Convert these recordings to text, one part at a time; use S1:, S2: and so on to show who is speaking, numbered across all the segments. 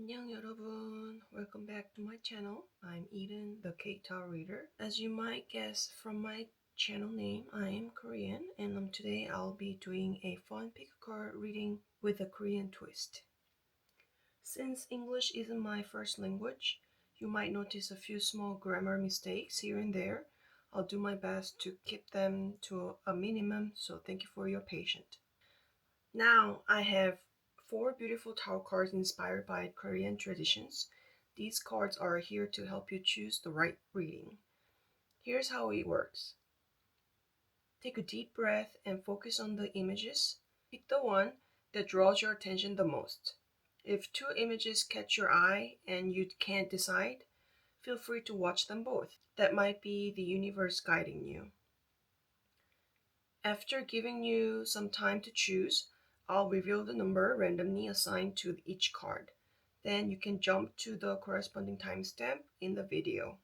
S1: 안녕 여러분. Welcome back to my channel. I'm Eden, the K-Tao reader. As you might guess from my channel name, I am Korean, and today I'll be doing a fun pick a card reading with a Korean twist. Since English isn't my first language, you might notice a few small grammar mistakes here and there. I'll do my best to keep them to a minimum, so thank you for your patience. Now I have 4 beautiful tarot cards inspired by Korean traditions. These cards are here to help you choose the right reading. Here's how it works. Take a deep breath and focus on the images. Pick the one that draws your attention the most. If 2 images catch your eye and you can't decide, feel free to watch them both. That might be the universe guiding you. After giving you some time to choose, I'll reveal the number randomly assigned to each card. Then you can jump to the corresponding timestamp in the video.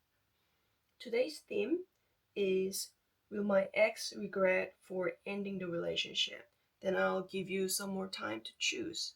S1: Today's theme is, will my ex regret for ending the relationship? Then I'll give you some more time to choose.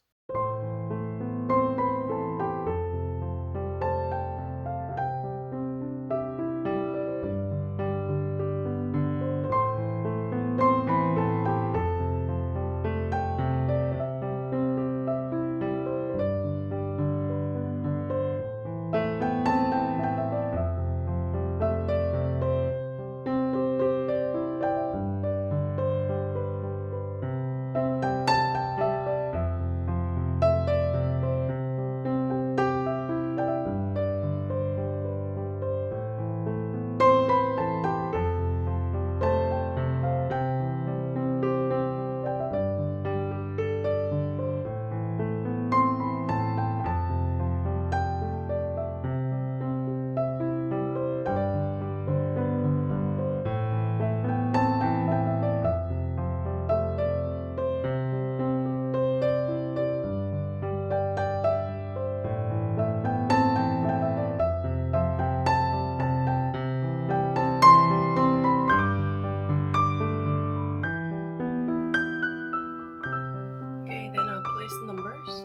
S1: Okay, then I'll place the numbers.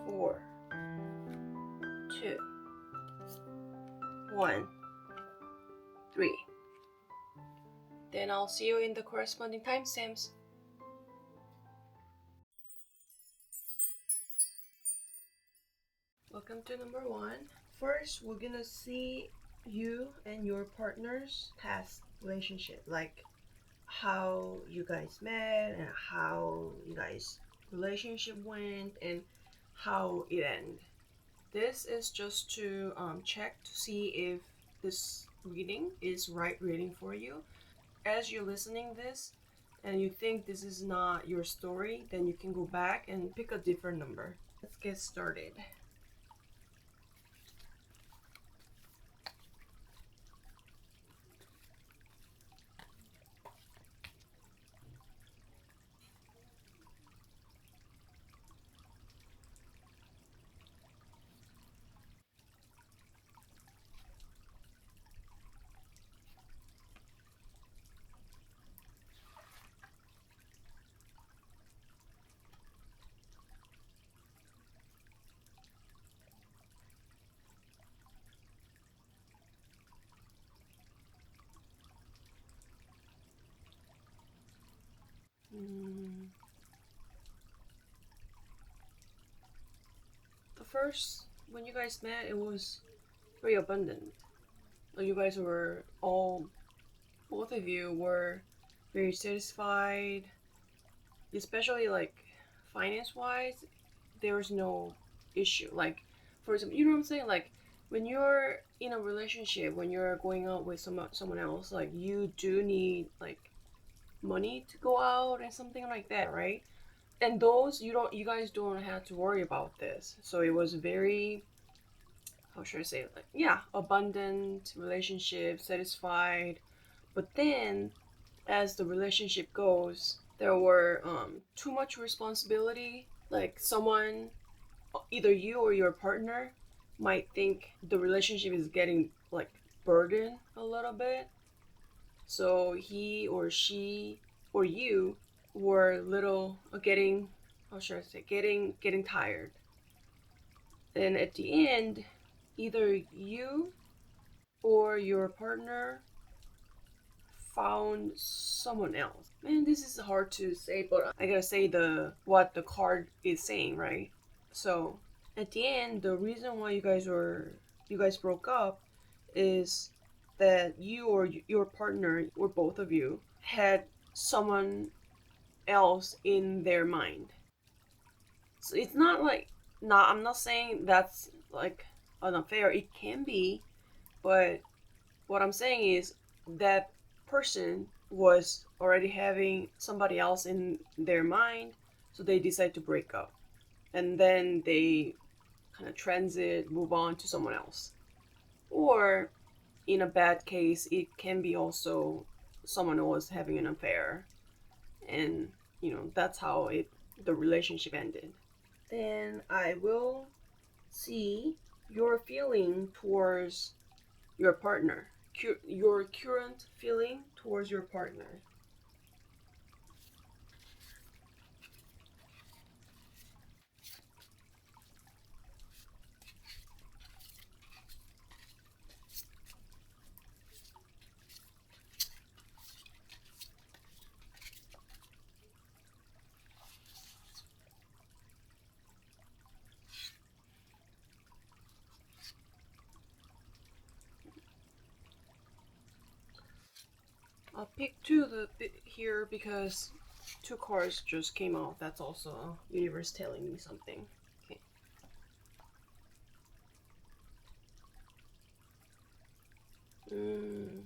S1: 4, 2, 1, 3. Then I'll see you in the corresponding timestamps. Welcome to number 1. First, we're gonna see you and your partner's past relationship, like how you guys met and how you guys relationship went and how it ended. This is just to check to see if this reading is right reading for you. As you're listening this and you think this is not your story, then you can go back and pick a different number. Let's get started. The first, when you guys met, it was very abundant. You guys were both of you were very satisfied, especially like finance wise. There was no issue. Like, for example, you know what I'm saying? Like, when you're in a relationship, when you're going out with someone else, like you do need like money to go out and something like that, right? And those you guys don't have to worry about this. So it was very, how should I say it? Like, yeah, abundant relationship, satisfied. But then as the relationship goes, there were too much responsibility. Like someone, either you or your partner, might think the relationship is getting like burdened a little bit. So he or she or you were little getting how should I say, getting tired. Then at the end, either you or your partner found someone else. Man, this is hard to say, but I gotta say the what the card is saying, right? So at the end, the reason why you guys broke up is that you or your partner or both of you had someone else in their mind. So it's not like, not, I'm not saying that's like an affair. It can be, but what I'm saying is that person was already having somebody else in their mind, so they decide to break up. And then they kind of transit, move on to someone else. Or in a bad case, it can be also someone who was having an affair, and that's how the relationship ended. Then I will see your feeling towards your partner, your current feeling towards your partner. I'll pick two here because two cards just came out. That's also universe telling me something. Okay. Mm,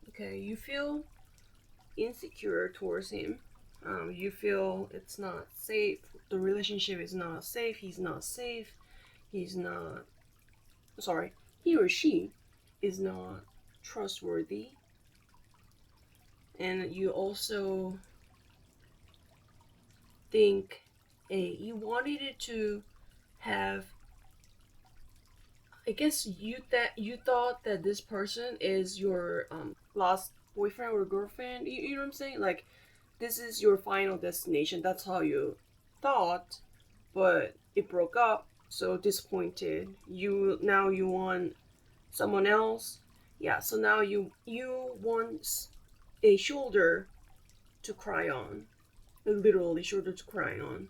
S1: okay, you feel insecure towards him. You feel it's not safe. The relationship is not safe. He's not safe. He's not. Sorry, he or she is not trustworthy. And you also think you wanted it to have. I guess you thought that this person is your last boyfriend or girlfriend. You know what I'm saying? Like, this is your final destination. That's how you thought, but it broke up. So disappointed. You want someone else. Yeah. So now you want a shoulder to cry on, a literally shoulder to cry on,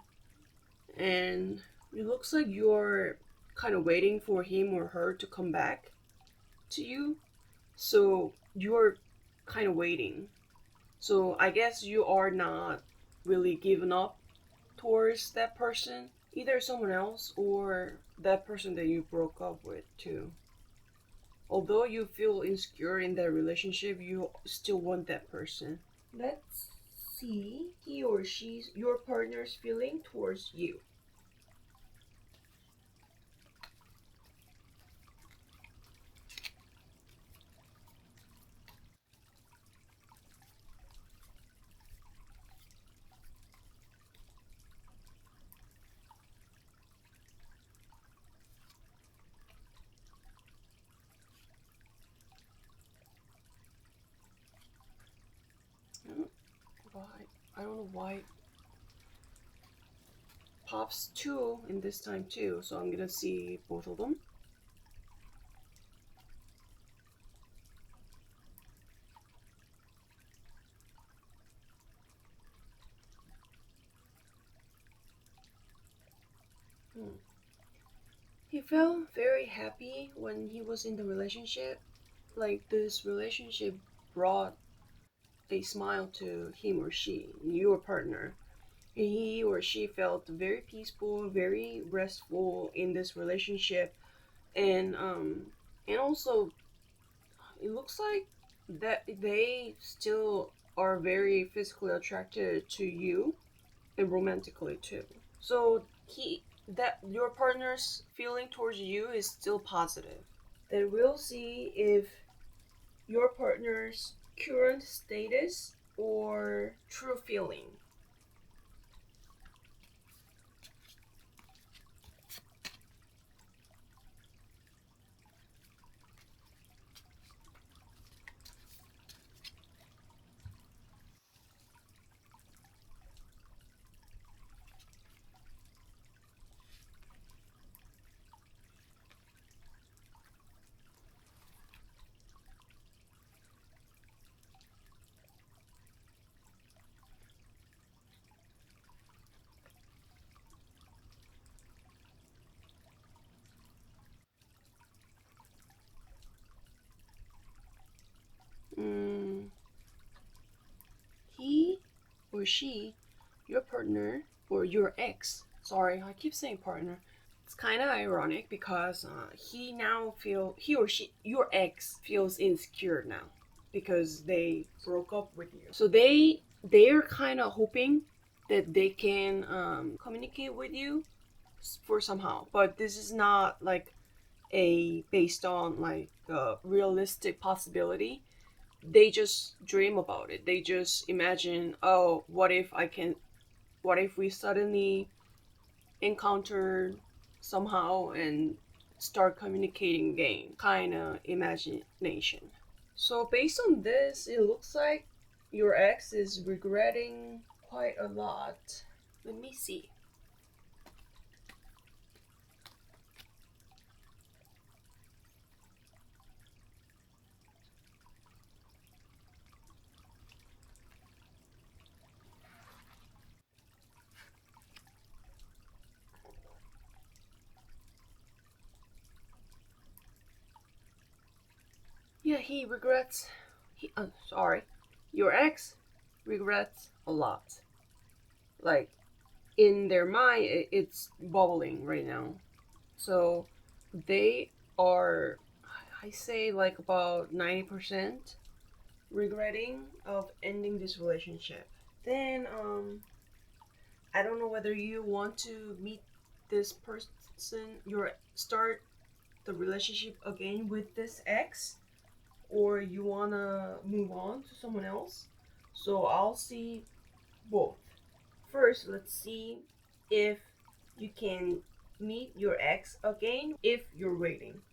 S1: and it looks like you're kind of waiting for him or her to come back to you. So you're kind of waiting. So I guess you are not really giving up towards that person, either someone else or that person that you broke up with too. Although you feel insecure in that relationship, you still want that person. Let's see he or she's your partner's feeling towards you. Why? I don't know why pops two in this time too, so I'm gonna see both of them. Hmm. He felt very happy when he was in the relationship. Like, this relationship brought a smile to him or she, your partner. He or she felt very peaceful, very restful in this relationship, and also it looks like that they still are very physically attracted to you and romantically too. So he that your partner's feeling towards you is still positive. Then we'll see if your partner's current status or true feeling. or she, your partner or your ex, sorry, I keep saying partner. It's kind of ironic because he or she, your ex feels insecure now because they broke up with you. So they're kind of hoping that they can communicate with you for somehow, but this is not like a based on like a realistic possibility. They just dream about it. They just imagine, oh, what if we suddenly encounter somehow and start communicating again, kind of imagination. So based on this, it looks like your ex is regretting quite a lot. Let me see. Yeah, he regrets. Sorry, your ex regrets a lot. Like in their mind, it's bubbling right now. So they are, I say, like about 90% regretting of ending this relationship. Then I don't know whether you want to meet this person, your start the relationship again with this ex, or you wanna move on to someone else. So I'll see both. First, let's see if you can meet your ex again if you're waiting.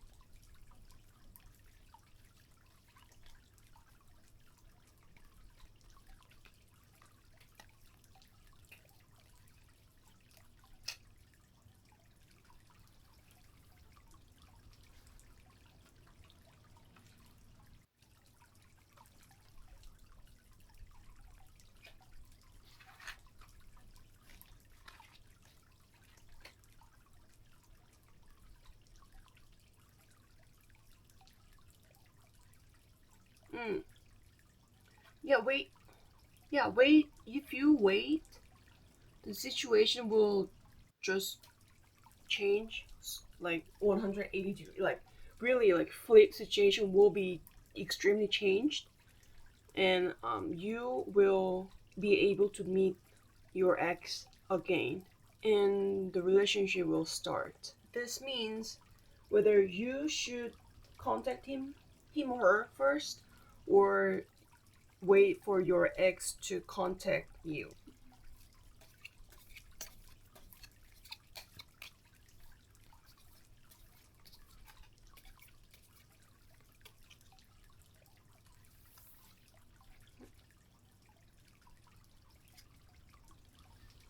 S1: Mm. Yeah, wait. Yeah, wait. If you wait, the situation will just change like 180 degrees. Like really, like flip situation will be extremely changed, and you will be able to meet your ex again, and the relationship will start. This means whether you should contact him or her first, or wait for your ex to contact you.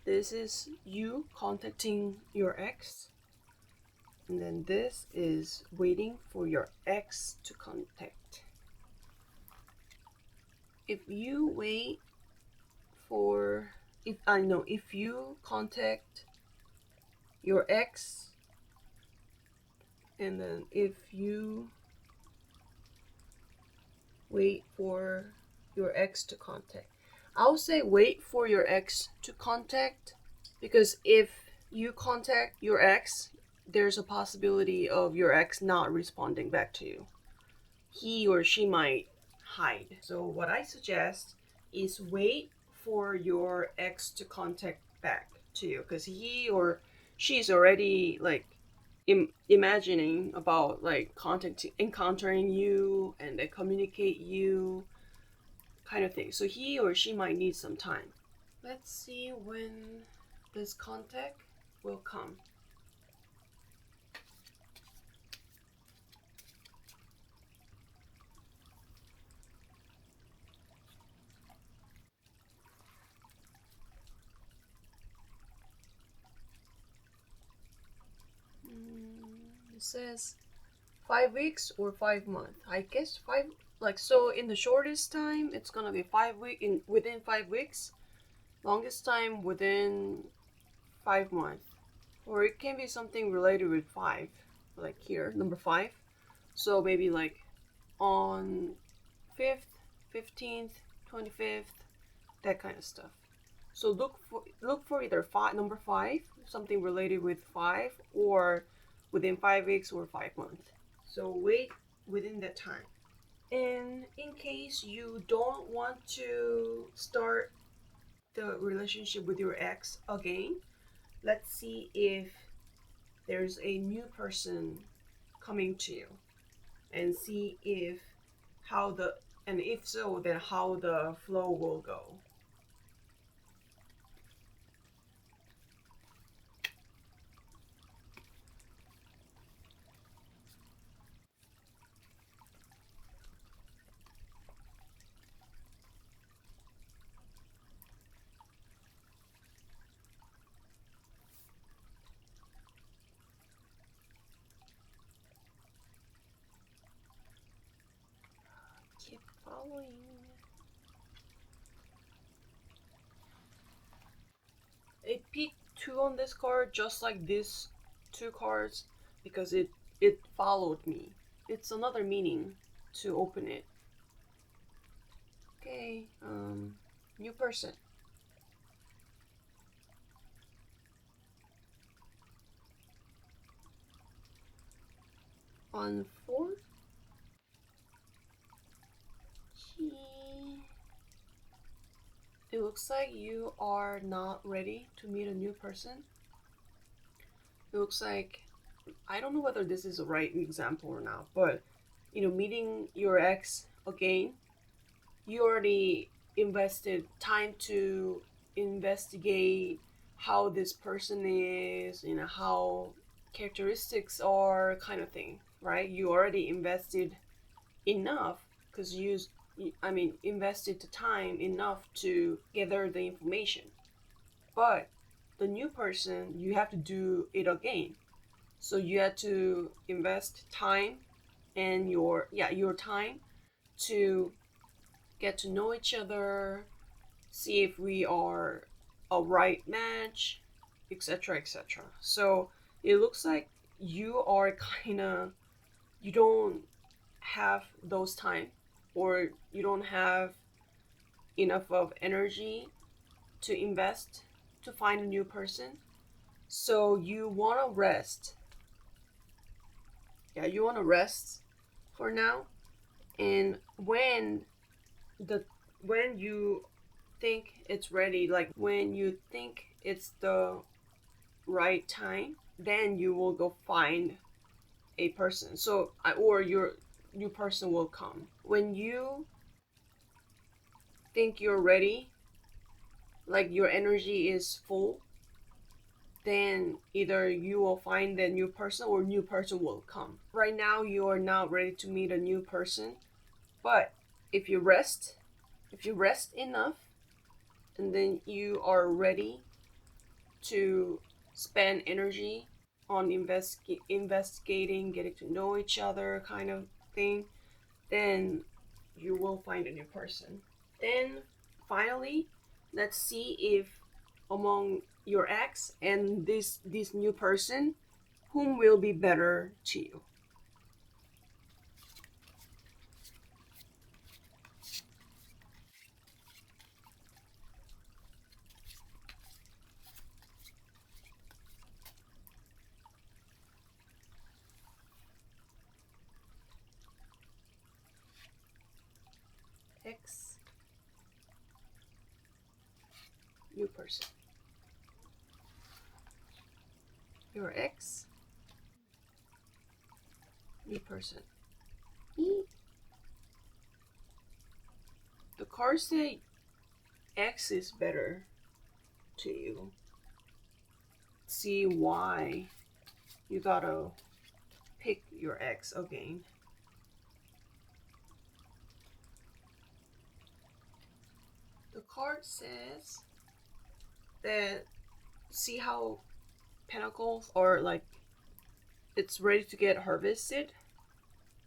S1: This is you contacting your ex, and then this is waiting for your ex to contact. If you wait for, if I know, if you contact your ex, and then if you wait for your ex to contact, I'll say wait for your ex to contact, because if you contact your ex, there's a possibility of your ex not responding back to you. He or she might hide. So what I suggest is wait for your ex to contact back to you, because he or she's already like imagining about like contacting, encountering you, and they communicate you, kind of thing. So he or she might need some time. Let's see when this contact will come. It says 5 weeks or 5 months. I guess five. Like so, in the shortest time, it's gonna be 5 week in within 5 weeks. Longest time within 5 months, or it can be something related with five, like here number five. So maybe like on 5th, 15th, 25th, that kind of stuff. So look for either number 5, something related with 5, or within 5 weeks or 5 months. So wait within that time. And in case you don't want to start the relationship with your ex again, let's see if there's a new person coming to you, and see if how the and if so, then how the flow will go. Keep following. It picked 2 on this card, just like these 2 cards, because it followed me. It's another meaning to open it. Okay, new person. On 4, it looks like you are not ready to meet a new person. It looks like, I don't know whether this is a right example or not, but meeting your ex again, you already invested time to investigate how this person is, how characteristics are, kind of thing, right? You already invested enough, because invested the time enough to gather the information. But the new person, you have to do it again. So you have to invest time and your time to get to know each other, see if we are a right match, etc., etc. So it looks like you are kind of, you don't have those time, or you don't have enough of energy to invest to find a new person. So you want to rest. Yeah, you want to rest for now. And the when you think it's ready, like when you think it's the right time, then you will go find a person. So or your new person will come when you think you're ready, like your energy is full. Then either you will find the new person, or new person will come. Right now you are not ready to meet a new person, but if you rest, enough, and then you are ready to spend energy on investigating, getting to know each other, kind of thing, then you will find a new person. Then finally, let's see if among your ex and this new person, whom will be better to you. Ex, new person. Your ex, new person. The cards say X is better to you. See why you gotta pick your ex again. The card says that, see how pentacles are like it's ready to get harvested,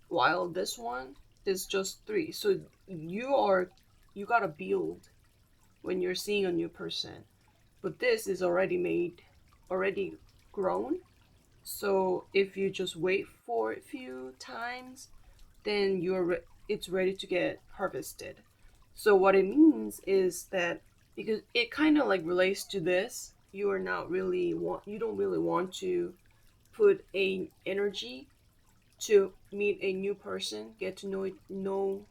S1: while this one is just 3. So you gotta build when you're seeing a new person, but this is already grown. So if you just wait for a few times, then it's ready to get harvested. So what it means is that because it kind of like relates to this. You don't really want to put a energy to meet a new person, get to know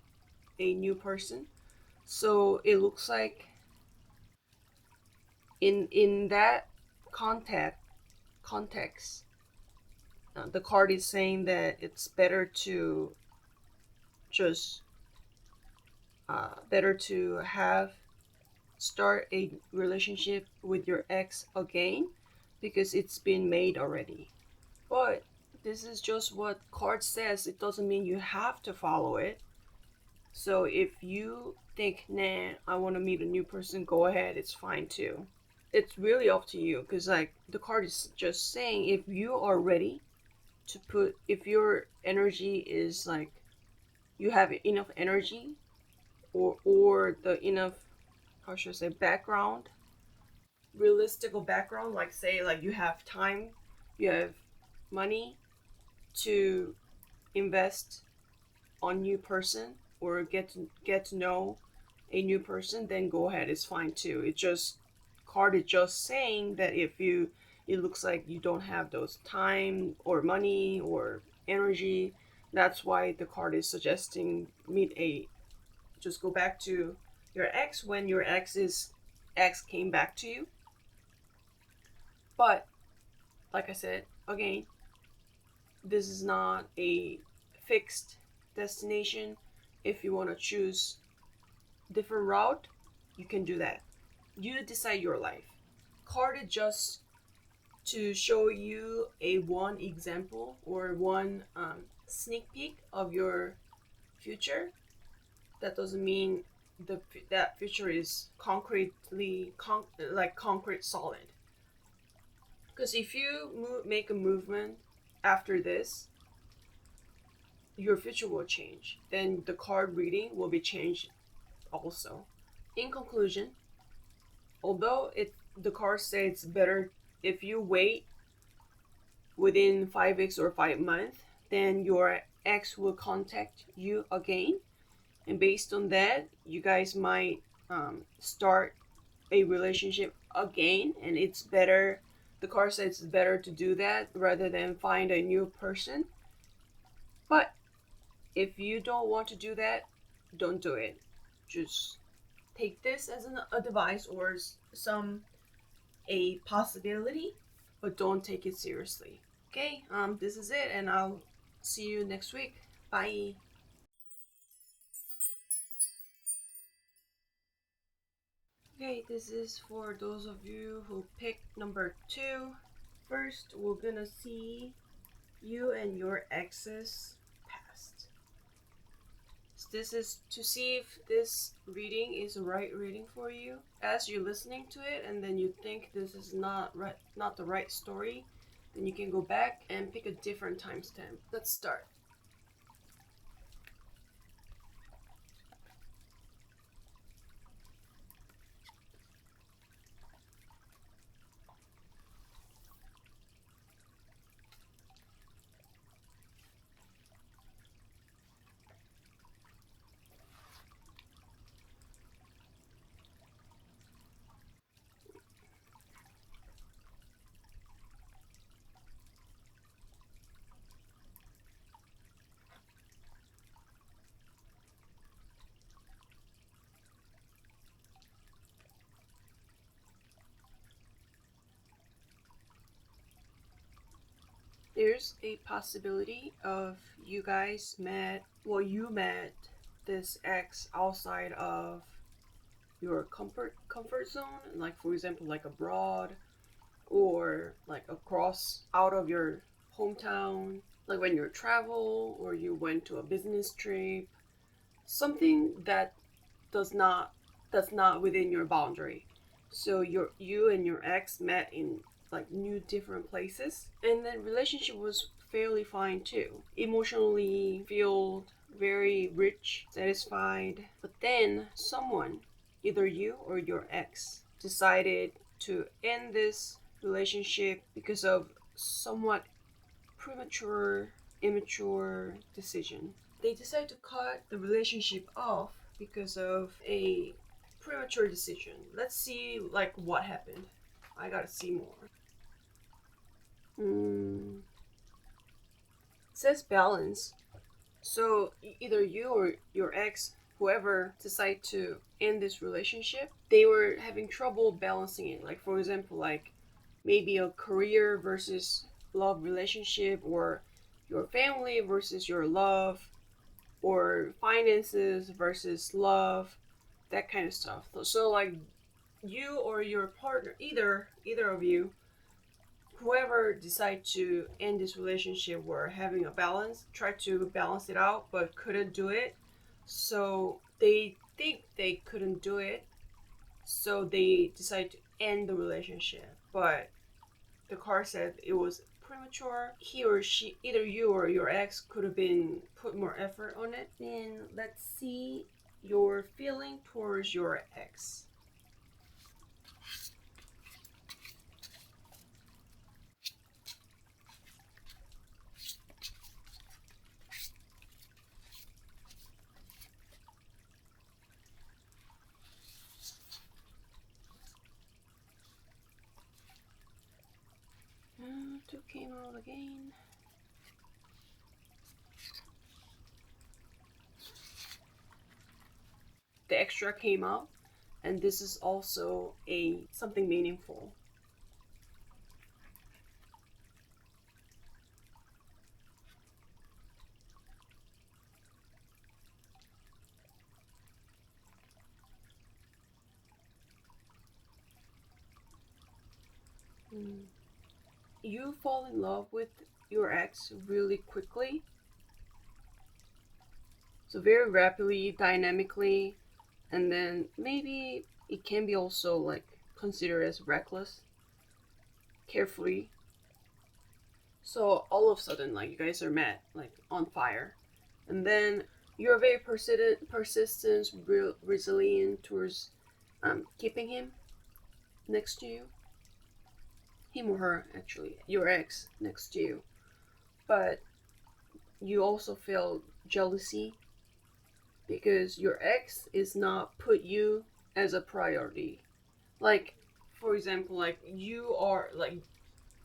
S1: a new person. So it looks like in that contact context, the card is saying that it's just better to have start a relationship with your ex again because it's been made already. But this is just what card says. It doesn't mean you have to follow it. So if you think, nah, I want to meet a new person, go ahead. It's fine too. It's really up to you because like the card is just saying if you are ready to put, if your energy is like you have enough energy or the enough, how should I say, background, realistic background, like say like you have time, you have money to invest on new person or get to know a new person, then go ahead. It's fine too. It just card is just saying that if you it looks like you don't have those time or money or energy, that's why the card is suggesting meet a just go back to your ex when your ex came back to you. But like I said again, this is not a fixed destination. If you want to choose different route, you can do that. You decide your life. Card is just to show you a one example or one sneak peek of your future. That doesn't mean that future is like concrete solid. Because if you make a movement after this, your future will change. Then the card reading will be changed also. In conclusion, although the card says it's better if you wait within 5 weeks or 5 months, then your ex will contact you again, and based on that, you guys might start a relationship again, and it's better. The card says it's better to do that rather than find a new person. But if you don't want to do that, don't do it. Just take this as an advice or some a possibility, but don't take it seriously. Okay, this is it, and I'll see you next week. Bye. Okay, this is for those of you who picked number 2. First, we're gonna see you and your ex's past. So this is to see if this reading is the right reading for you. As you're listening to it and then you think this is not the right story, then you can go back and pick a different timestamp. Let's start. There's a possibility of you met this ex outside of your comfort zone, like for example like abroad or like across out of your hometown, like when you travel or you went to a business trip, something that does not that's not within your boundary. So you and your ex met in like new different places, and then relationship was fairly fine too, emotionally filled, very rich, satisfied. But then someone, either you or your ex, decided to end this relationship because of somewhat premature, immature decision. They decided to cut the relationship off because of a premature decision. Let's see like what happened. I gotta see more. It says balance. So either you or your ex, whoever, decide to end this relationship, they were having trouble balancing it. Like for example, like maybe a career versus love relationship, or your family versus your love, or finances versus love, that kind of stuff. So like you or your partner, either of you, whoever decide to end this relationship were having a balance, try to balance it out but couldn't do it. So they think they couldn't do it, so they decide to end the relationship. But the card said it was premature. He or she, either you or your ex, could have been put more effort on it. Then let's see your feeling towards your ex. Two came out again. The extra came out, and this is also a something meaningful. Mm. You fall in love with your ex really quickly, so very rapidly, dynamically, and then maybe it can be also like considered as reckless, carefree. So all of a sudden, like you guys are met, like on fire, and then you're very persistent, resilient towards keeping him next to you, him or her actually, your ex next to you. But you also feel jealousy because your ex is not put you as a priority. Like, for example, like you are like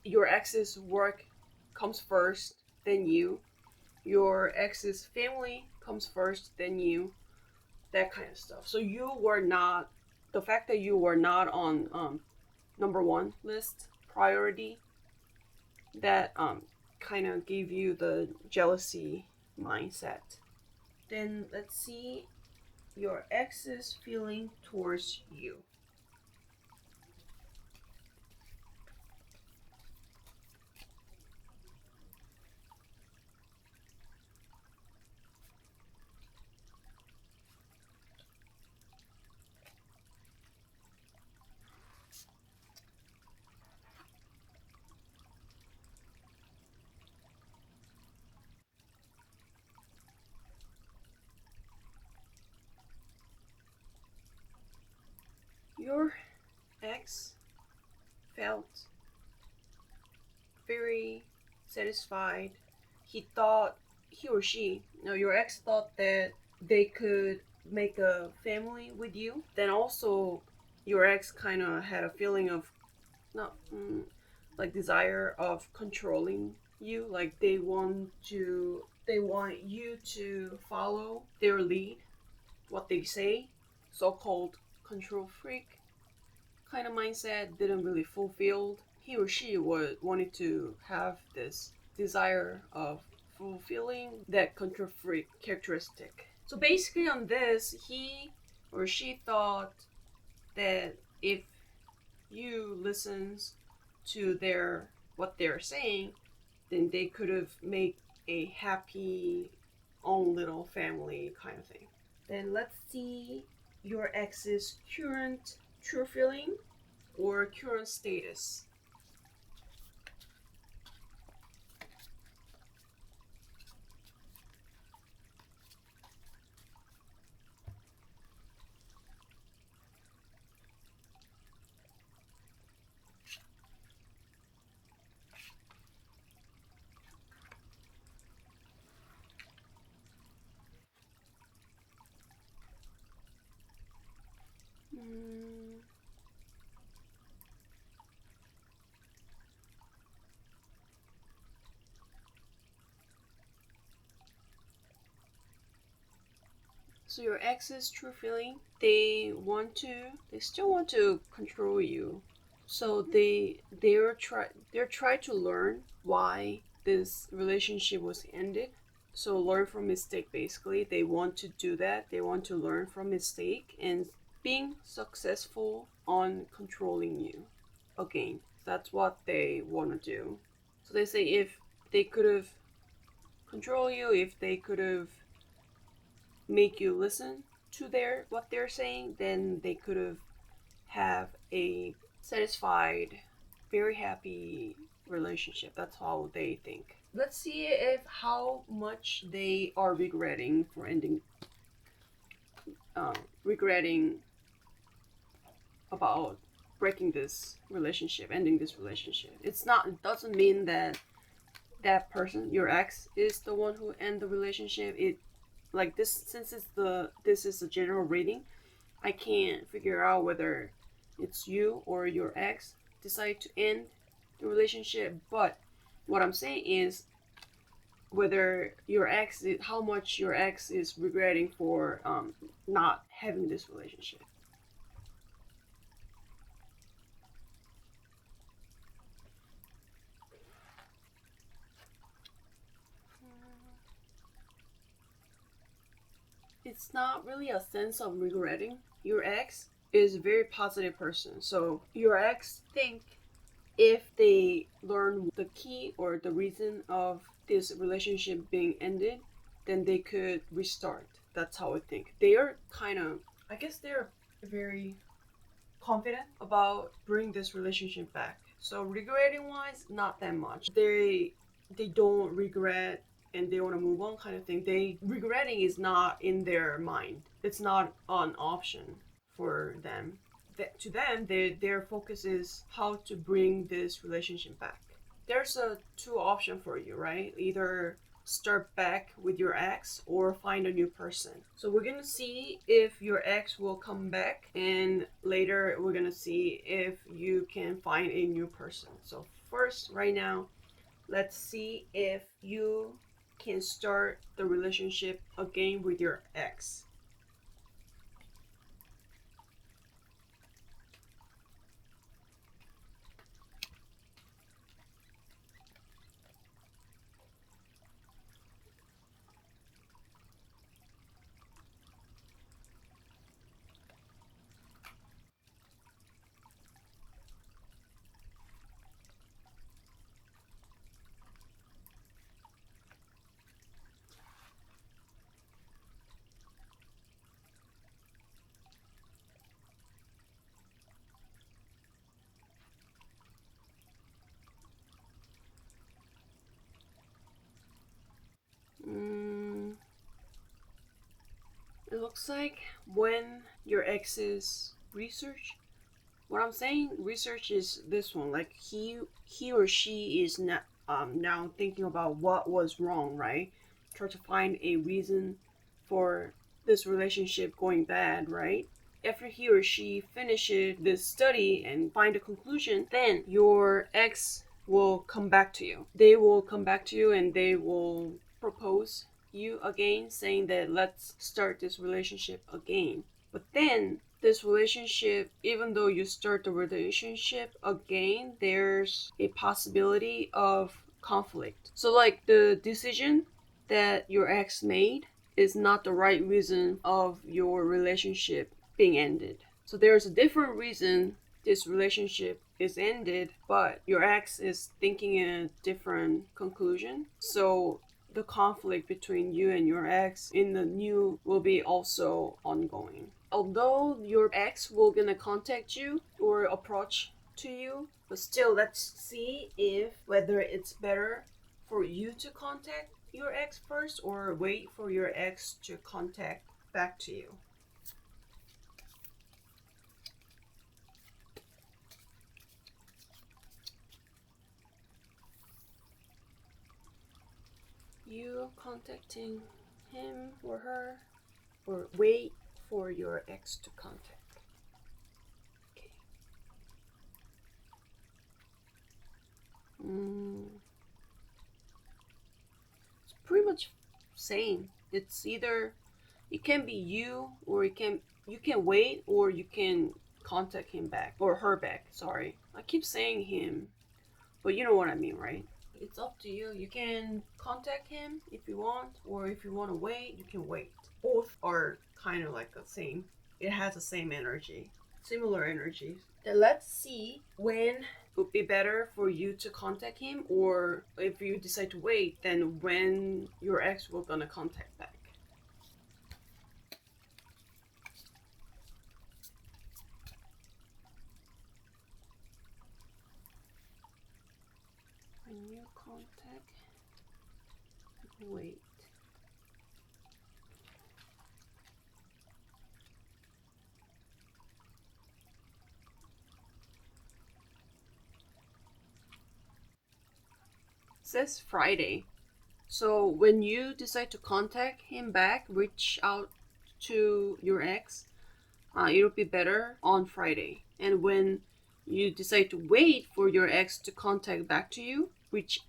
S1: your ex's work comes first, then you. Your ex's family comes first, then you. That kind of stuff. So you were not, the fact that you were not on number one list priority, that kind of gave you the jealousy mindset. Then let's see your ex's feeling towards you. Your ex felt very satisfied. He thought, he or she, no, your ex thought that they could make a family with you. Then also, your ex kind of had a feeling of not like desire of controlling you. Like they want you to follow their lead, what they say. So-called control freak kind of mindset didn't really fulfilled. He or she wanted to have this desire of fulfilling that control freak characteristic. So basically on this, he or she thought that if you listens to their what they're saying, then they could have made a happy own little family kind of thing. Then let's see your ex's current true feeling or current status. So your ex's true feeling, they still want to control you. So they're trying to learn why this relationship was ended. So learn from mistake basically. They want to do that. They want to learn from mistake and being successful on controlling you again. That's what they want to do. So they say if they could have control you, if they could have make you listen to their what they're saying, then they could have a satisfied, very happy relationship. That's how they think. Let's see if how much they are regretting for ending, regretting about breaking this relationship, ending this relationship. It's not. It doesn't mean that that person, your ex, is the one who end the relationship. It like this since this is a general reading. I can't figure out whether it's you or your ex decide to end the relationship. But what I'm saying is whether your ex, how much your ex is regretting for not having this relationship. It's not really a sense of regretting. Your ex is a very positive person. So your ex think if they learn the key or the reason of this relationship being ended, then they could restart. That's how I think. They are kind of, I guess they're very confident about bringing this relationship back. So regretting wise, not that much. They don't regret and they want to move on kind of thing. They regretting is not in their mind. It's not an option for them. To them, their focus is how to bring this relationship back. There's a two option for you, right? Either start back with your ex or find a new person. So we're gonna see if your ex will come back, and later we're gonna see if you can find a new person. So first, right now, let's see if you can start the relationship again with your ex. Mm, it looks like when your ex's research, what I'm saying research is this one, like he or she is not now thinking about what was wrong, right? Try to find a reason for this relationship going bad, right? After he or she finishes this study and find a conclusion, then your ex will come back to you. They will come back to you and they will propose you again, saying that let's start this relationship again. But then this relationship, even though you start the relationship again, there's a possibility of conflict. So like the decision that your ex made is not the right reason of your relationship being ended. So there's a different reason this relationship is ended, but your ex is thinking in a different conclusion. So the conflict between you and your ex in the new will be also ongoing. Although your ex will gonna contact you or approach to you, but still let's see if whether it's better for you to contact your ex first or wait for your ex to contact back to you. You contacting him or her, or wait for your ex to contact. Okay. It's pretty much same. It's either It can be you, or you can wait, or you can contact him back or her back. Sorry, I keep saying him, but you know what I mean, right? It's up to you. You can contact him if you want, or if you want to wait, you can wait. Both are kind of like the same. It has the same energy, similar energies. Then let's see when it would be better for you to contact him, or if you decide to wait, then when your ex will gonna contact back. When you contact, wait. It says Friday. So when you decide to contact him back, reach out to your ex, it'll be better on Friday. And when you decide to wait for your ex to contact back to you, which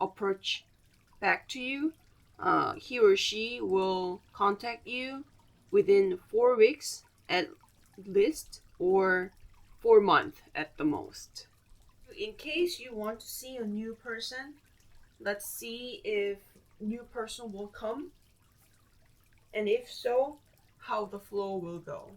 S1: approach back to you, he or she will contact you within 4 weeks at least, or 4 months at the most. In case you want to see a new person, let's see if new person will come, and if so, how the flow will go.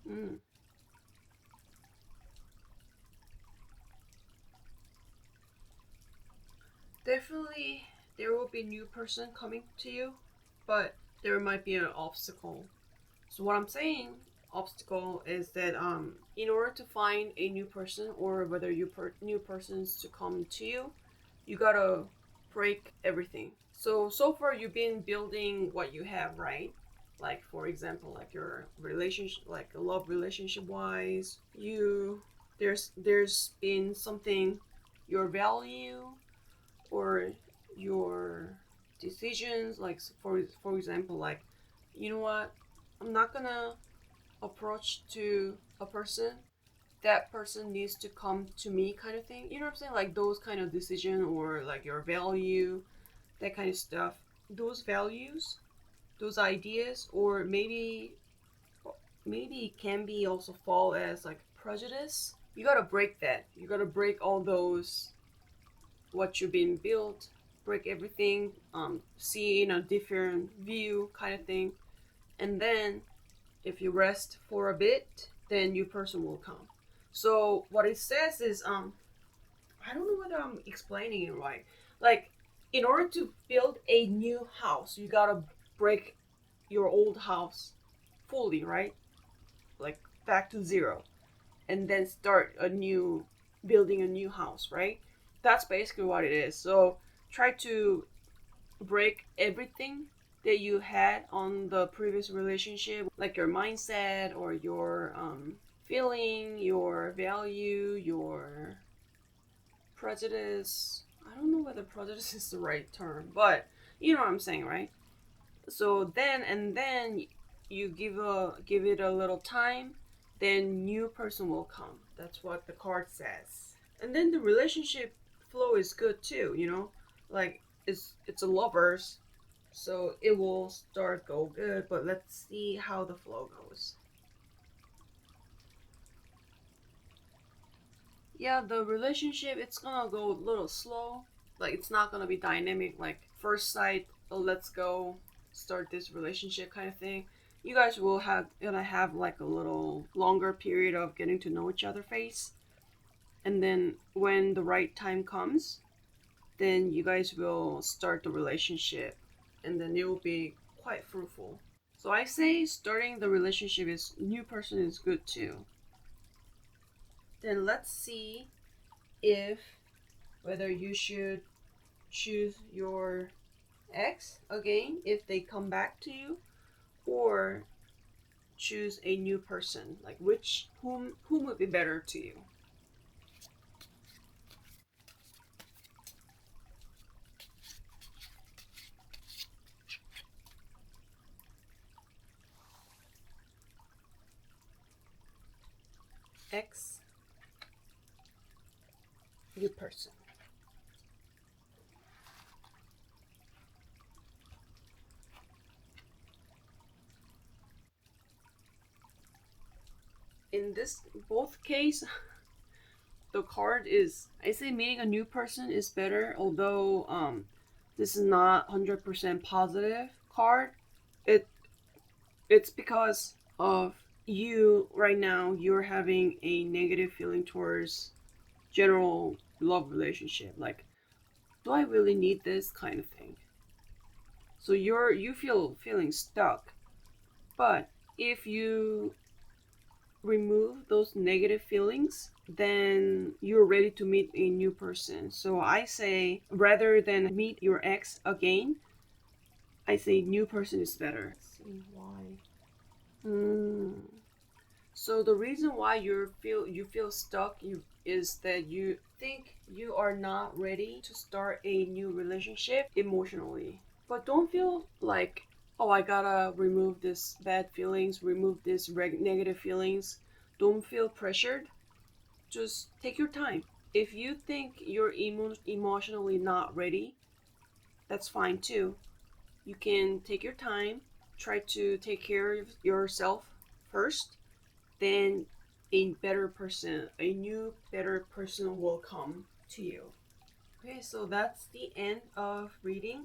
S1: Mm. Definitely, there will be a new person coming to you, but there might be an obstacle. So what I'm saying, obstacle, is that in order to find a new person, or whether new persons to come to you, you gotta break everything. So far you've been building what you have, right? Like for example, like your relationship, like a love relationship wise, there's been something, your value, or your decisions, like for example, like, you know what, I'm not gonna approach to a person, that person needs to come to me, kind of thing. You know what I'm saying? Like those kind of decision, or like your value, that kind of stuff. Those values, those ideas, or maybe it can be also fall as like prejudice. You gotta break that. You gotta break all those, what you've been built, break everything, see in a different view, kind of thing. And then if you rest for a bit, then your person will come. So what it says is, I don't know whether I'm explaining it right. Like, in order to build a new house, you gotta break your old house fully, right? Like back to zero, and then start a new, building a new house, right? That's basically what it is. So try to break everything that you had on the previous relationship, like your mindset, or your feeling, your value, your prejudice. I don't know whether prejudice is the right term, but you know what I'm saying, right? So then you give it a little time, then new person will come. That's what the card says. And then the relationship flow is good too, you know? Like it's a lovers, so it will start go good, but let's see how the flow goes. Yeah, the relationship, it's gonna go a little slow. Like it's not gonna be dynamic, like first sight, oh, let's go start this relationship kind of thing. You guys will have gonna have like a little longer period of getting to know each other face, and then when the right time comes, then you guys will start the relationship, and then it will be quite fruitful. So I say starting the relationship is new person is good too. Then let's see if whether you should choose your ex again if they come back to you, or choose a new person? Like which whom would be better to you? X, new person. In this both case, the card is, I say meeting a new person is better, although this is not 100% positive card. It it's because of you right now, you're having a negative feeling towards general love relationship, like do I really need this kind of thing. So you feel feeling stuck. But if you remove those negative feelings, then you're ready to meet a new person. So I say rather than meet your ex again, I say new person is better. Let's see why. Hmm. So the reason why you feel stuck is that you think you are not ready to start a new relationship emotionally. But don't feel like, oh, I gotta remove this bad feelings, remove this negative feelings. Don't feel pressured. Just take your time. If you think you're emotionally not ready, that's fine too. You can take your time, try to take care of yourself first, then a new, better person will come to you. Okay, so that's the end of reading.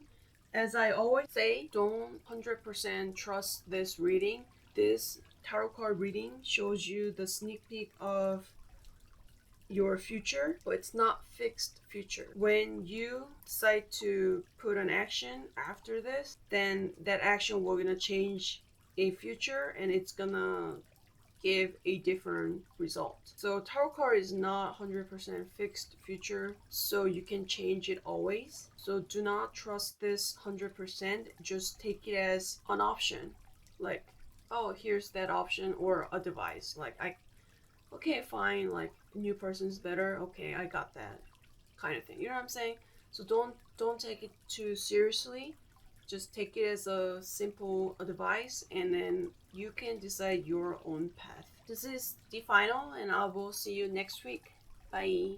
S1: As I always say, don't 100% trust this reading. This tarot card reading shows you the sneak peek of your future, but it's not fixed future. When you decide to put an action after this, then that action will gonna change a future and it's gonna give a different result. So tarot card is not 100% fixed future, so you can change it always. So do not trust this 100%, just take it as an option. Like, oh, here's that option or a device. Like okay, fine, like new person's better. Okay, I got that kind of thing. You know what I'm saying? So don't take it too seriously. Just take it as a simple advice, and then you can decide your own path. This is the final, and I will see you next week. Bye.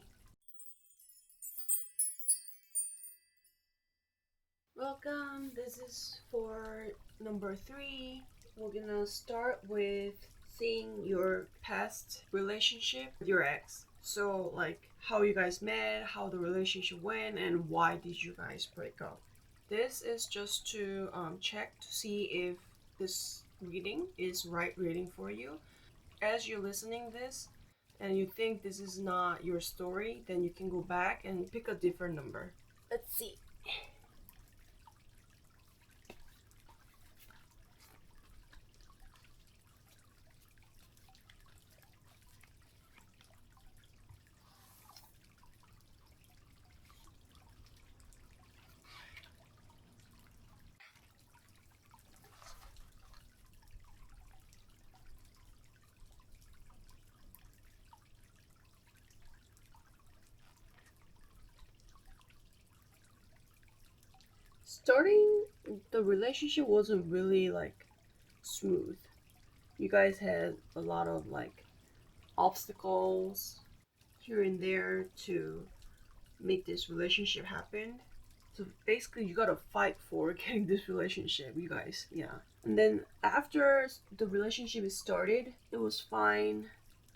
S1: Welcome. This is for number 3. We're gonna start with seeing your past relationship with your ex. So, like, how you guys met, how the relationship went, and why did you guys break up? This is just to check to see if this reading is right reading for you. As you're listening this and you think this is not your story, then you can go back and pick a different number. Let's see. Starting the relationship wasn't really like smooth. You guys had a lot of like obstacles here and there to make this relationship happen. So basically, you gotta fight for getting this relationship, you guys. Yeah. And then after the relationship is started, it was fine.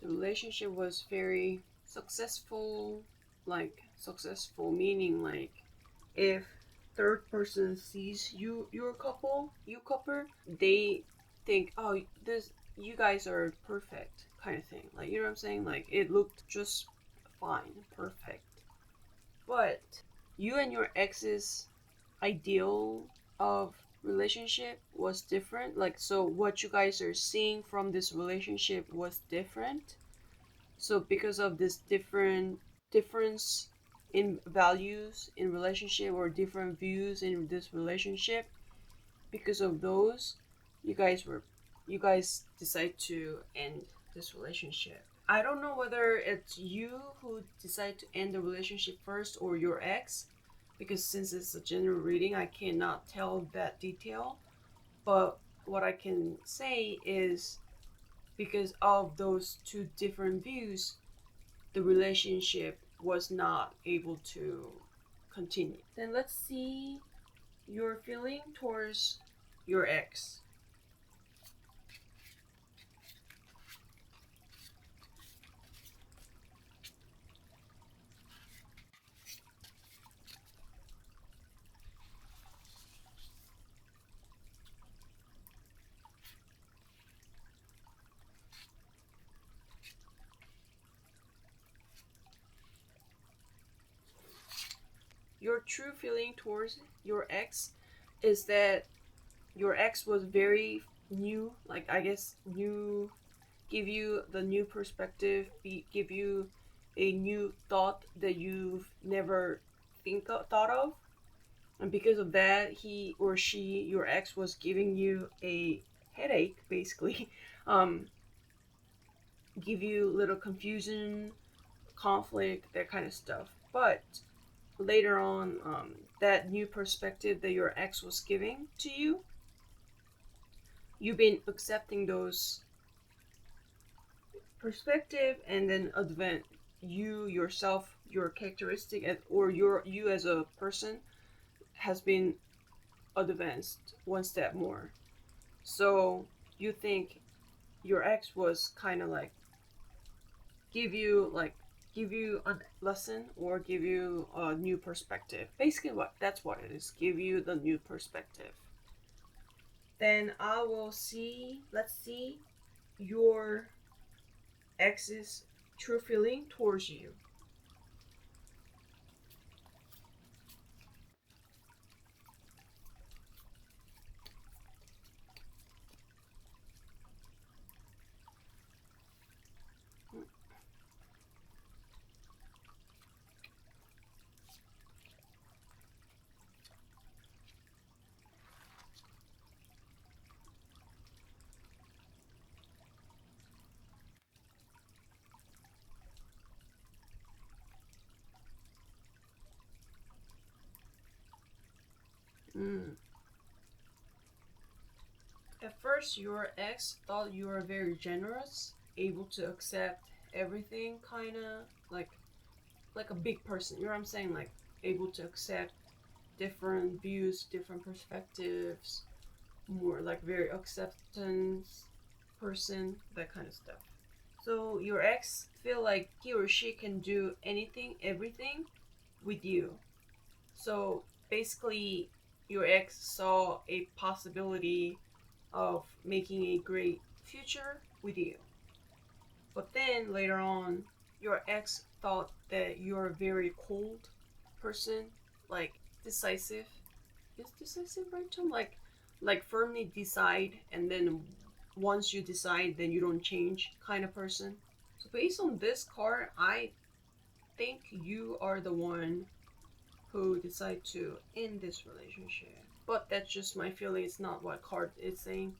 S1: The relationship was very successful. Like successful meaning like if third person sees you couple, they think, oh, this you guys are perfect kind of thing. Like you know what I'm saying? Like it looked just fine, perfect. But you and your ex's ideal of relationship was different. Like so what you guys are seeing from this relationship was different. So because of this difference in values in relationship or different views in this relationship, because of those, you guys were you guys decide to end this relationship. I don't know whether it's you who decide to end the relationship first or your ex, because since it's a general reading, I cannot tell that detail. But what I can say is because of those two different views, the relationship was not able to continue. Then let's see your feeling towards your ex. Your true feeling towards your ex is that your ex was very new, like I guess new, give you the new perspective, give you a new thought that you've never thought of, and because of that, he or she, your ex, was giving you a headache, basically, um, give you little confusion, conflict, that kind of stuff. But later on, that new perspective that your ex was giving to you, you've been accepting those perspective, and then advance you yourself, your characteristic, or you as a person has been advanced one step more. So you think your ex was kind of like give you like give you a lesson or give you a new perspective. Basically, what that's what it is. Give you the new perspective. Then I will see. Let's see your ex's true feeling towards you. Mm. At first, your ex thought you were very generous, able to accept everything, kind of like a big person. You know what I'm saying? Like able to accept different views, different perspectives, more like very acceptance person, that kind of stuff. So your ex feel like he or she can do anything, everything with you. So basically, your ex saw a possibility of making a great future with you. But then later on, your ex thought that you're a very cold person, like decisive. Is decisive right term? Like firmly decide, and then once you decide, then you don't change kind of person. So based on this card, I think you are the one who decide to end this relationship. But that's just my feeling. It's not what card is saying.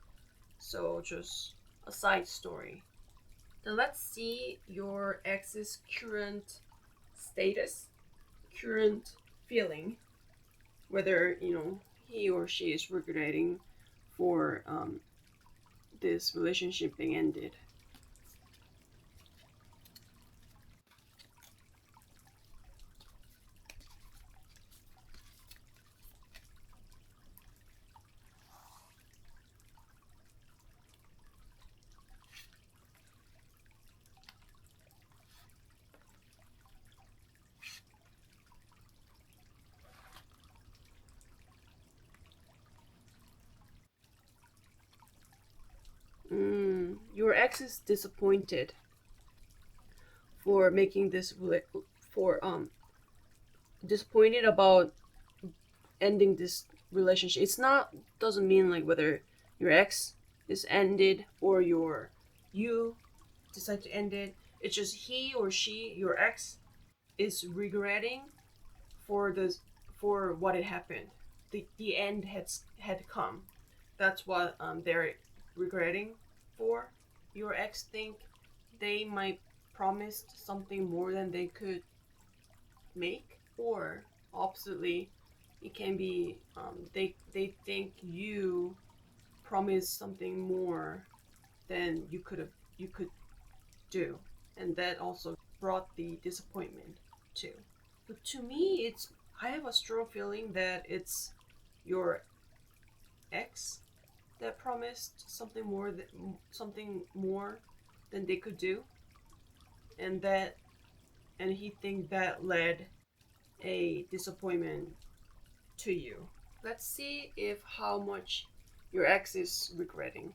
S1: So just a side story. Then let's see your ex's current status, current feeling, whether he or she is regretting for this relationship being ended. Your ex is disappointed for making this for disappointed about ending this relationship. It's not doesn't mean like whether your ex is ended or you decide to end it. It's just he or she, your ex, is regretting for this for what had happened. The end had come. that's what they're regretting for. Your ex think they might promised something more than they could make, or oppositely, it can be they think you promised something more than you could do, and that also brought the disappointment too. But to me, it's I have a strong feeling that it's your ex that promised something more than they could do, and that and he think that led a disappointment to you. Let's see if how much your ex is regretting.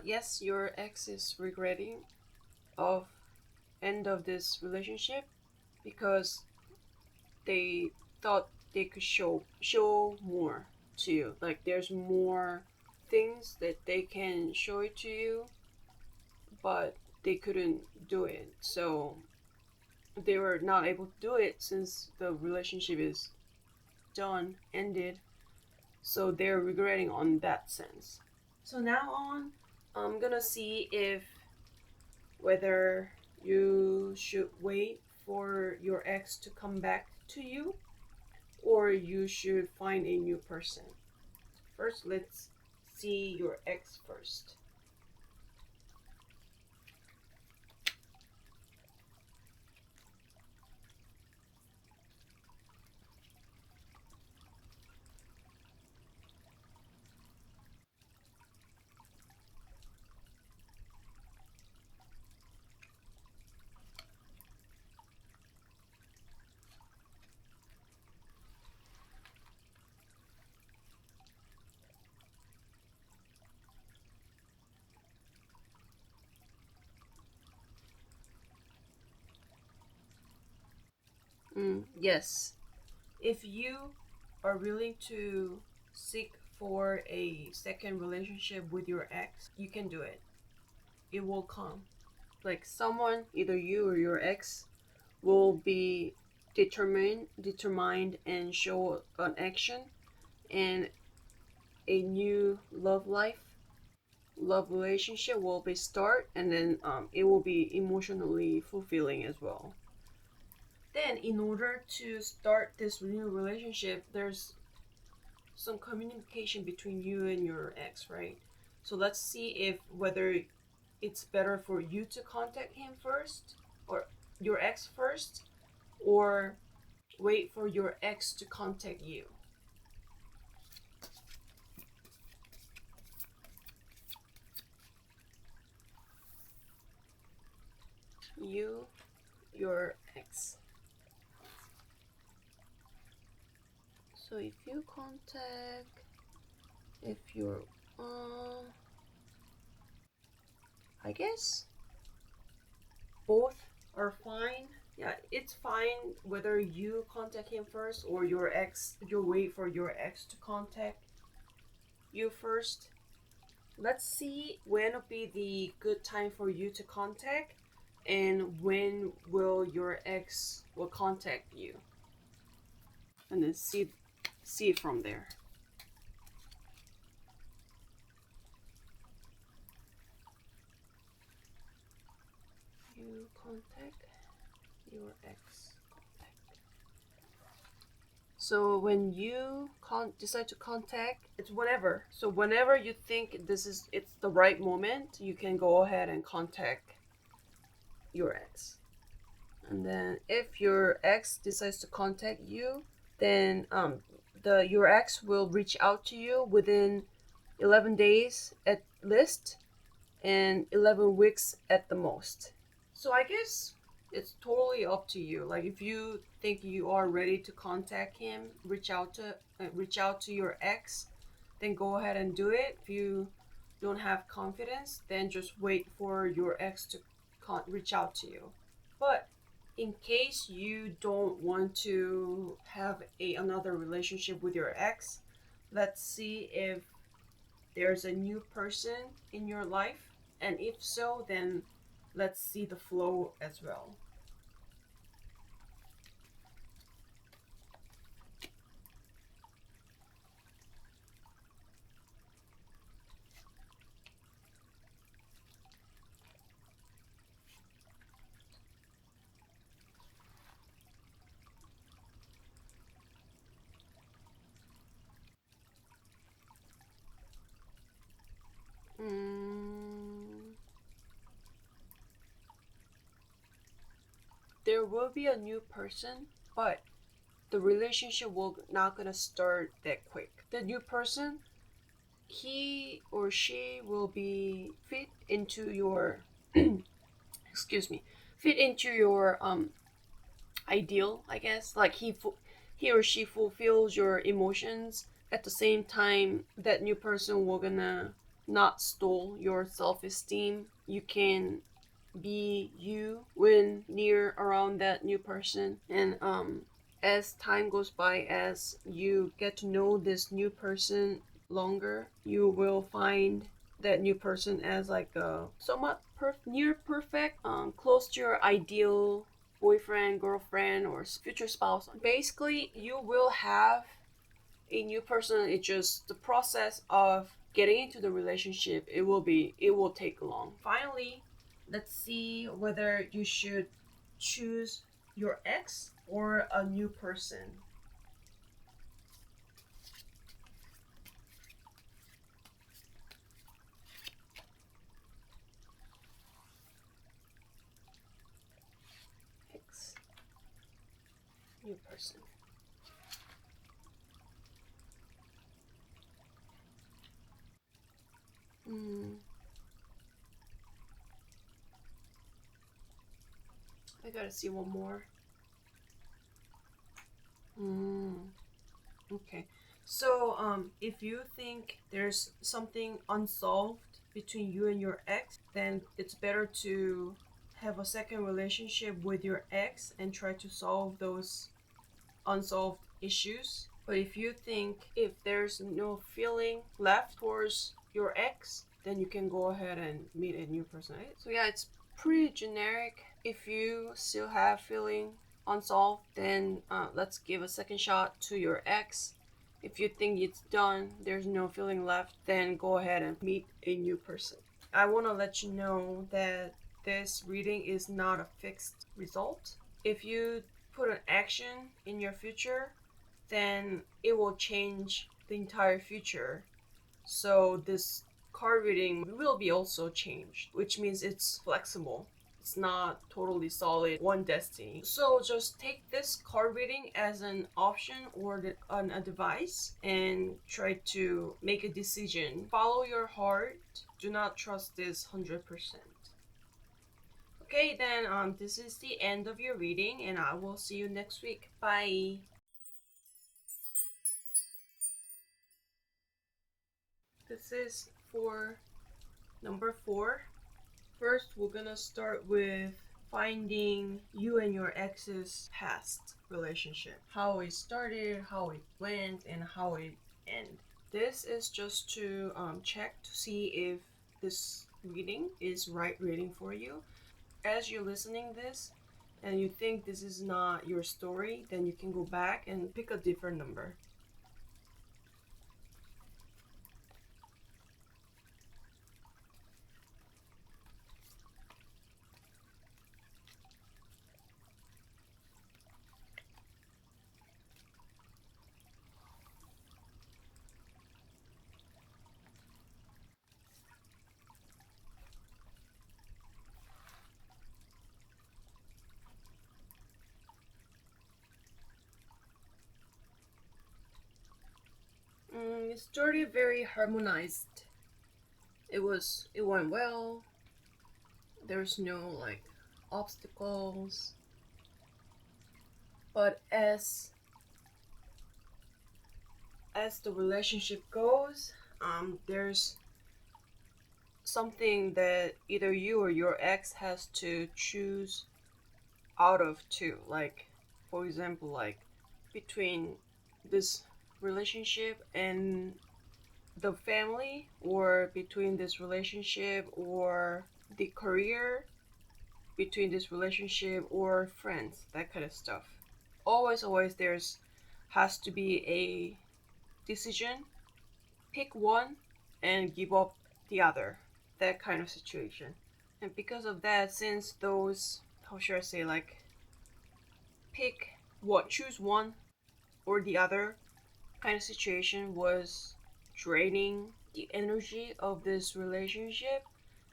S1: Yes, your ex is regretting of end of this relationship because they thought they could show more to you. Like there's more things that they can show it to you, but they couldn't do it. So they were not able to do it since the relationship is done, ended. So they're regretting on that sense. So now on, I'm gonna see if whether you should wait for your ex to come back to you or you should find a new person. First, let's see your ex first. Yes, if you are willing to seek for a second relationship with your ex, you can do it. It will come. Like someone, either you or your ex, will be determined and show an action and a new love relationship will be start, and then it will be emotionally fulfilling as well. Then in order to start this new relationship, there's some communication between you and your ex, right? So let's see if whether it's better for you to contact him first or your ex first, or wait for your ex to contact you. You, your ex. So if you contact, if you're, I guess both are fine. Yeah, it's fine whether you contact him first or your ex. You wait for your ex to contact you first. Let's see when will be the good time for you to contact, and when will your ex will contact you, and then see it from there. You contact your ex. So when you decide to contact, it's whenever. So whenever you think it's the right moment, you can go ahead and contact your ex. And then if your ex decides to contact you, then your ex will reach out to you within 11 days at least and 11 weeks at the most. So I guess it's totally up to you. Like if you think you are ready to contact him, reach out to your ex, then go ahead and do it. If you don't have confidence, then just wait for your ex to reach out to you. But in case you don't want to have another relationship with your ex, let's see if there's a new person in your life, and if so, then let's see the flow as well. Mm, there will be a new person, but the relationship will not gonna start that quick. The new person, he or she will be fit into your excuse me, fit into your ideal, I guess. Like he or she fulfills your emotions. At the same time, that new person will gonna not stole your self-esteem. You can be you when near around that new person, and as time goes by, as you get to know this new person longer, you will find that new person as like a somewhat near perfect, close to your ideal boyfriend, girlfriend, or future spouse. Basically, you will have a new person. It's just the process of getting into the relationship. It will take long. Finally, let's see whether you should choose your ex or a new person. Ex, new person. Hmm. I gotta see one more. Hmm. Okay. So, if you think there's something unsolved between you and your ex, then it's better to have a second relationship with your ex and try to solve those unsolved issues. But if you think if there's no feeling left towards your ex, then you can go ahead and meet a new person. Right? So yeah, it's pretty generic. If you still have feeling unsolved, then let's give a second shot to your ex. If you think it's done, there's no feeling left, then go ahead and meet a new person. I want to let you know that this reading is not a fixed result. If you put an action in your future, then it will change the entire future. So this card reading will be also changed, which means it's flexible. It's not totally solid one destiny. So just take this card reading as an option or an advice and try to make a decision. Follow your heart. Do not trust this 100%. Okay, then this is the end of your reading, and I will see you next week. Bye. This is for number 4. First, we're gonna start with finding you and your ex's past relationship. How it started, how it went, and how it ended. This is just to check to see if this reading is right reading for you. As you're listening this and you think this is not your story, then you can go back and pick a different number. It started very harmonized. It went well. There's no like obstacles. But as the relationship goes, there's something that either you or your ex has to choose out of too. Like, for example, like between this relationship and the family, or between this relationship or the career, between this relationship or friends, that kind of stuff. Always there's has to be a decision. Pick one and give up the other. That kind of situation. And because of that, since those, how should I say, like, pick what, choose one or the other kind of situation was draining the energy of this relationship,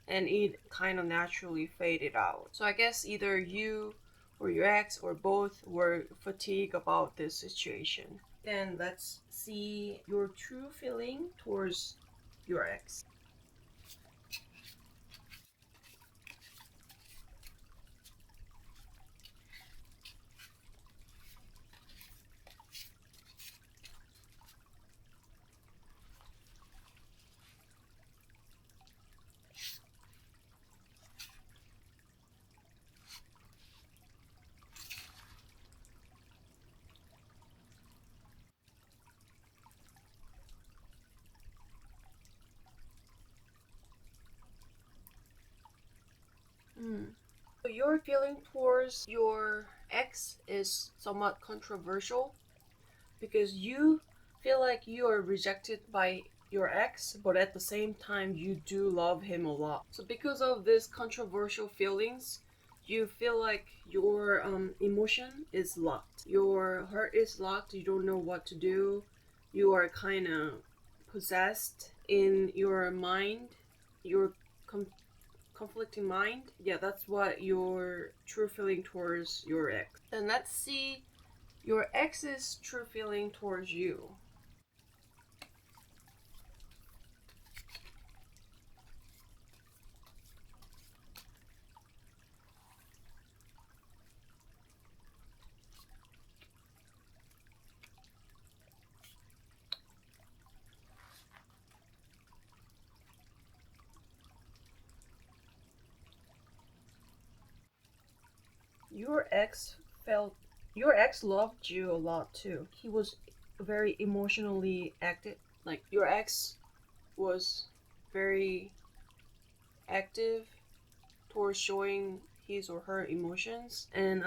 S1: and it kind of naturally faded out. So I guess either you or your ex or both were fatigued about this situation. Then let's see your true feeling towards your ex. Hmm. So your feeling towards your ex is somewhat controversial because you feel like you are rejected by your ex, but at the same time, you do love him a lot. So, because of this controversial feelings, you feel like your emotion is locked. Your heart is locked. You don't know what to do. You are kind of possessed in your mind. Your com- conflicting mind. Yeah, that's what your true feeling towards your ex. Then let's see your ex's true feeling towards you. Your ex felt your ex loved you a lot too. He was very emotionally active. Like your ex was very active towards showing his or her emotions, and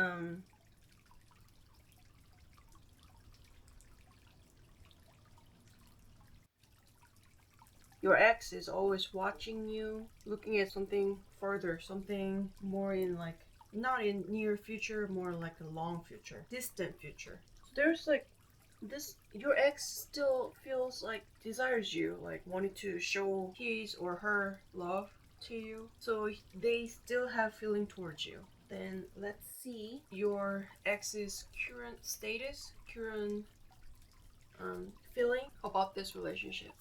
S1: your ex is always watching you, looking at something further, something more in, like, not in near future, more like a long future, distant future. So there's like this, your ex still feels like desires you, like wanting to show his or her love to you. So they still have feeling towards you. Then let's see your ex's current status, current feeling about this relationship.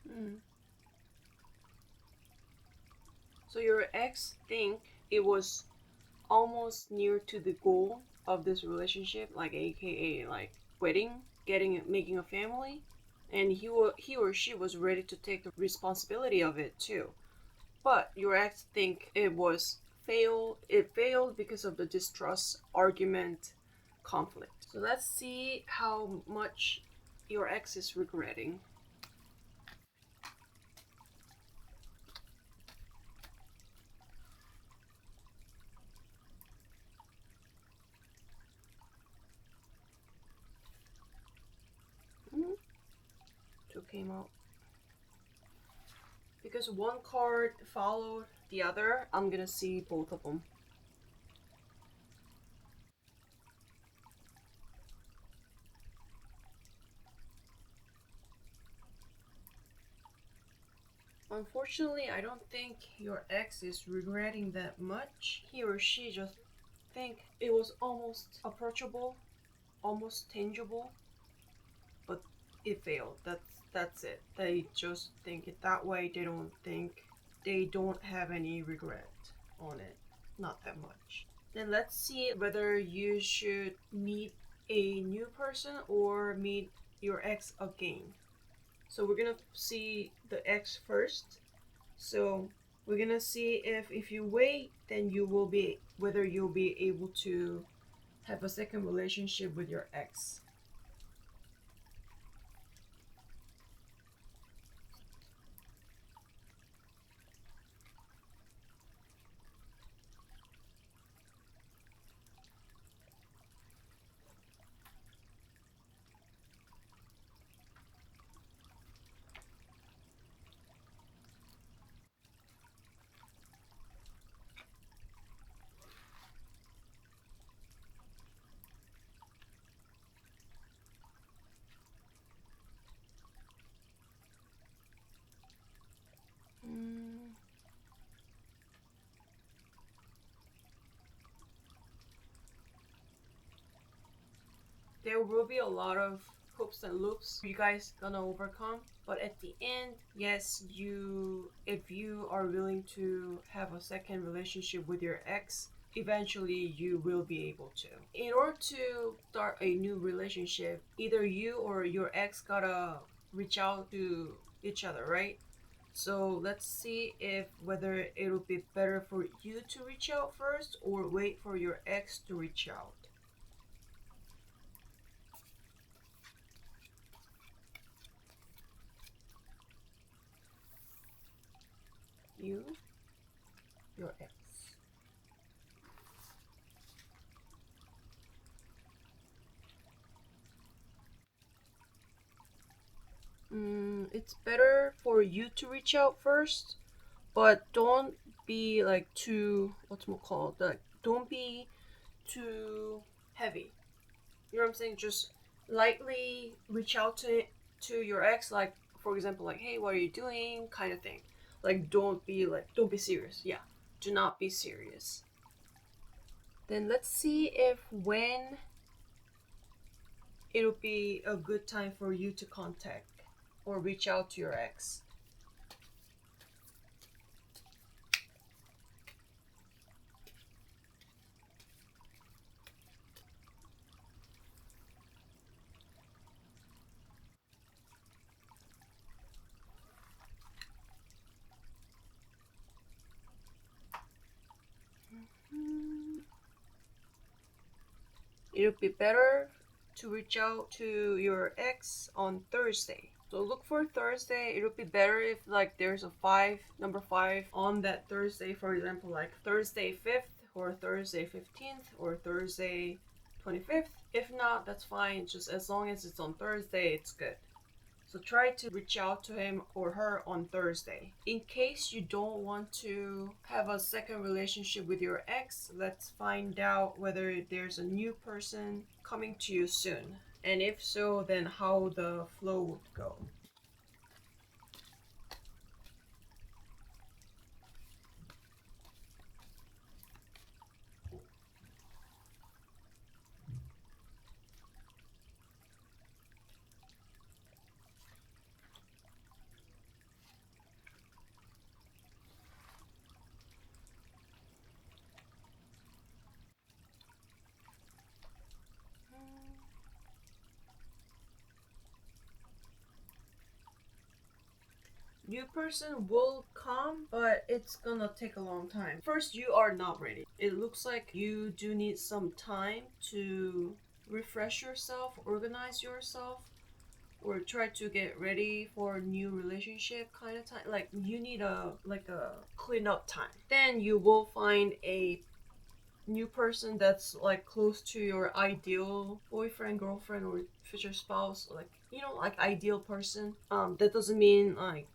S1: Hmm. So your ex think it was almost near to the goal of this relationship, like AKA like wedding, getting making a family, and he or she was ready to take the responsibility of it too. But your ex think it failed because of the distrust, argument, conflict. So let's see how much your ex is regretting. Hmm. Two came out. Because one card followed the other, I'm gonna see both of them. Unfortunately, I don't think your ex is regretting that much. He or she just think it was almost approachable, almost tangible, but it failed. That's it. They just think it that way. They don't have any regret on it. Not that much. Then let's see whether you should meet a new person or meet your ex again. So we're gonna see the ex first. So we're gonna see if you wait, then you will be whether you'll be able to have a second relationship with your ex. Mm, there will be a lot of hoops and loops you guys gonna overcome, but at the end, yes, you if you are willing to have a second relationship with your ex, eventually you will be able to. In order to start a new relationship, either you or your ex gotta reach out to each other, right? So let's see if whether it'll be better for you to reach out first or wait for your ex to reach out. You, your ex. It's better for you to reach out first, but don't be like too what's it called? Like don't be too heavy. You know what I'm saying? Just lightly reach out to your ex, like for example, like hey, what are you doing? Kind of thing. Don't be serious. Yeah, do not be serious. Then let's see if when it'll be a good time for you to contact or reach out to your ex. It'll be better to reach out to your ex on Thursday. So look for Thursday. It'll be better if like there's a number five on that Thursday. For example, like Thursday 5th or Thursday 15th or Thursday 25th. If not, that's fine. Just as long as it's on Thursday, it's good. So try to reach out to him or her on Thursday. In case you don't want to have a second relationship with your ex, let's find out whether there's a new person coming to you soon. And if so, then how the flow would go. New person will come, but it's gonna take a long time. First, you are not ready. It looks like you do need some time to refresh yourself, organize yourself, or try to get ready for a new relationship kind of time. Like you need a clean up time. Then you will find a new person that's like close to your ideal boyfriend, girlfriend, or future spouse, like like ideal person. That doesn't mean like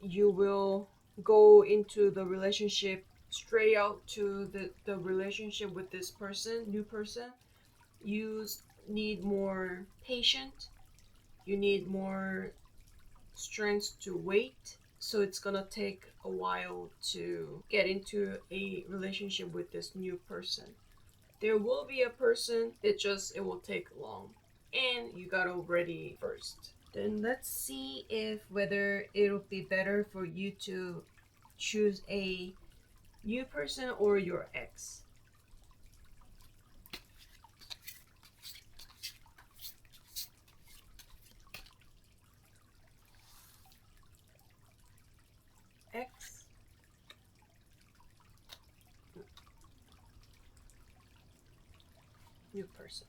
S1: you will go into the relationship straight out to the relationship with this person, new person. You need more patience. You need more strength to wait. So it's gonna take a while to get into a relationship with this new person. There will be a person, it will take long. And you gotta ready first. Then let's see if whether it'll be better for you to choose a new person or your ex. Ex, new person.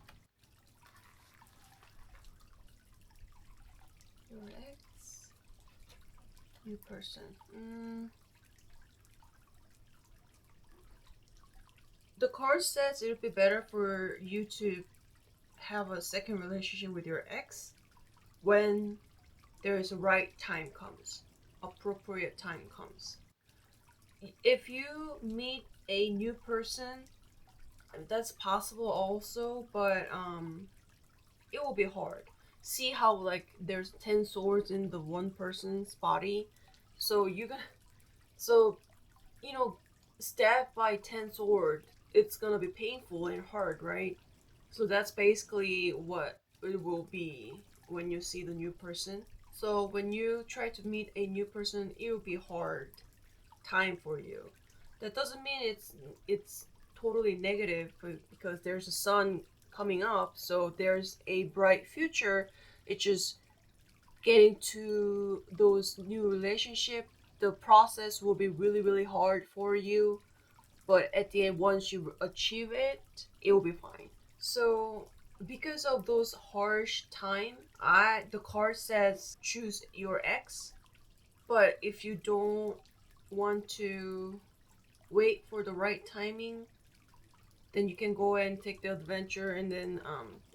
S1: Your ex, new person. The card says it would be better for you to have a second relationship with your ex when there is a right time comes, appropriate time comes. If you meet a new person, that's possible also, but it will be hard. See how like there's 10 swords in the one person's body, so you gonna so you know stabbed by 10 sword, it's gonna be painful and hard, right? So that's basically what it will be when you see the new person. So when you try to meet a new person, it will be hard time for you. That doesn't mean it's totally negative, because there's a sun coming up, so there's a bright future. It's just getting to those new relationship. The process will be really really hard for you, but at the end, once you achieve it, it will be fine. So because of those harsh time, I the card says choose your ex. But if you don't want to wait for the right timing, then you can go and take the adventure and then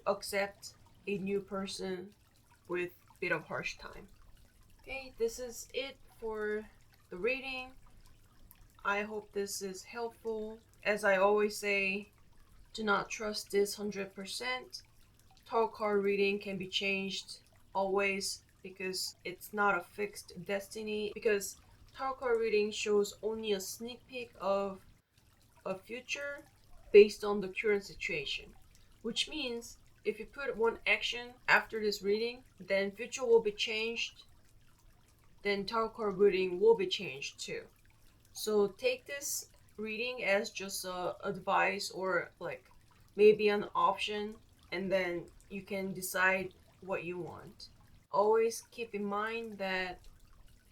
S1: accept a new person with a bit of harsh time. Okay, this is it for the reading. I hope this is helpful. As I always say, do not trust this 100%. Tarot card reading can be changed always, because it's not a fixed destiny. Because tarot card reading shows only a sneak peek of a future based on the current situation. Which means if you put one action after this reading, then future will be changed, then tarot card reading will be changed too. So take this reading as just a advice, or like maybe an option, and then you can decide what you want. Always keep in mind that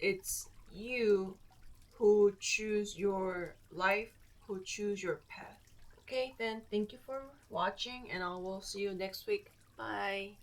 S1: it's you who choose your life, who choose your path. Okay, then thank you for watching, and I will see you next week. Bye.